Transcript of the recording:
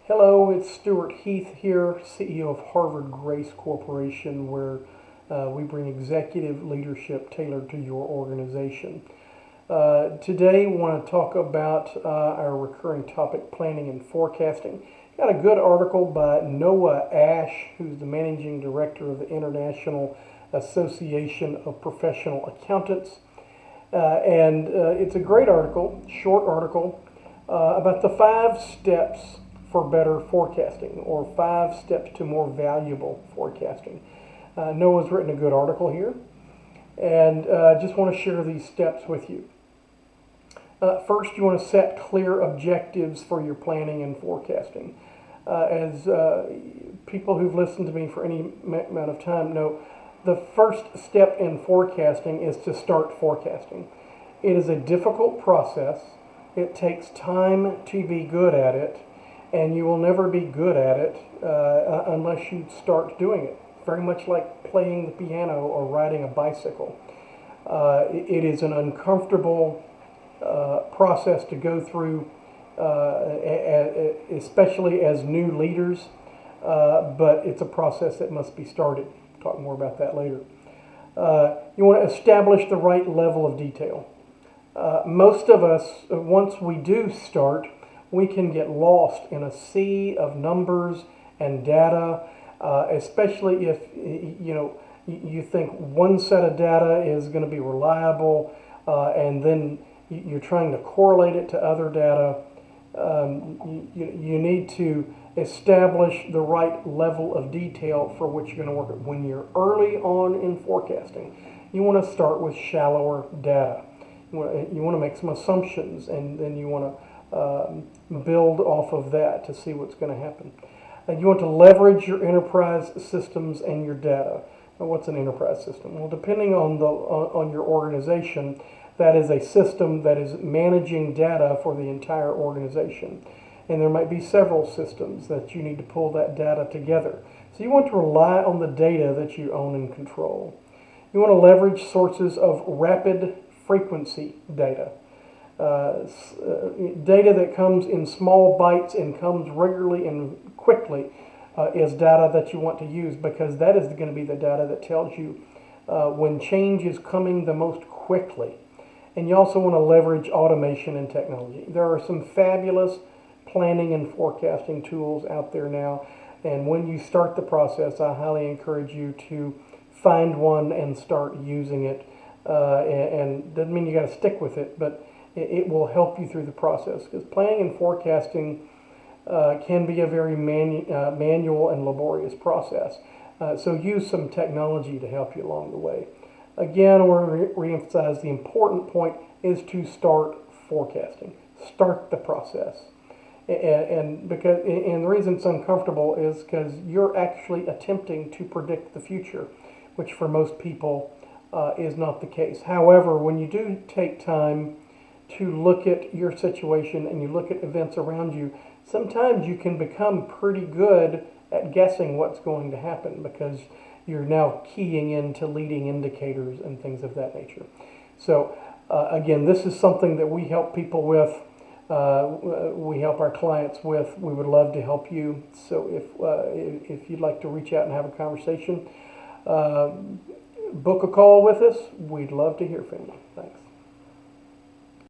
Hello, it's Stewart Heath here, CEO of Harvard Grace Corporation, where we bring executive leadership tailored to your organization. Today, we want to talk about our recurring topic, planning and forecasting. Got a good article by Noah Ash, who's the managing director of the International Association of Professional Accountants. It's a great article, short article, about the 5 steps for better forecasting, or 5 steps to more valuable forecasting. Noah's written a good article here, and just want to share these steps with you. First, you want to set clear objectives for your planning and forecasting. As people who've listened to me for any amount of time know, the first step in forecasting is to start forecasting. It is a difficult process. It takes time to be good at it, and you will never be good at it unless you start doing it. Very much like playing the piano or riding a bicycle. It is an uncomfortable process to go through, especially as new leaders, but it's a process that must be started. We'll talk more about that later. You want to establish the right level of detail. Most of us, once we do start, we can get lost in a sea of numbers and data, especially if you think one set of data is going to be reliable, and then you're trying to correlate it to other data. You need to establish the right level of detail for which you're going to work with. When you're early on in forecasting, you want to start with shallower data. You want to make some assumptions, and then you want to build off of that to see what's going to happen. And you want to leverage your enterprise systems and your data. Now, what's an enterprise system? Well, depending on your organization, that is a system that is managing data for the entire organization. And there might be several systems that you need to pull that data together. So you want to rely on the data that you own and control. You want to leverage sources of rapid frequency data. Data that comes in small bites and comes regularly and quickly is data that you want to use, because that is going to be the data that tells you when change is coming the most quickly. And you also want to leverage automation and technology. There are some fabulous planning and forecasting tools out there now, and when you start the process, I highly encourage you to find one and start using it. And doesn't mean you got to stick with it, but it will help you through the process, because planning and forecasting can be a very manual and laborious process. So use some technology to help you along the way. Again, I want to reemphasize the important point is to start forecasting. Start the process. And the reason it's uncomfortable is because you're actually attempting to predict the future, which for most people is not the case. However, when you do take time to look at your situation and you look at events around you, sometimes you can become pretty good at guessing what's going to happen, because you're now keying into leading indicators and things of that nature. So again, this is something that we help people with. We help our clients with. We would love to help you. So if you'd like to reach out and have a conversation, book a call with us. We'd love to hear from you. Thanks.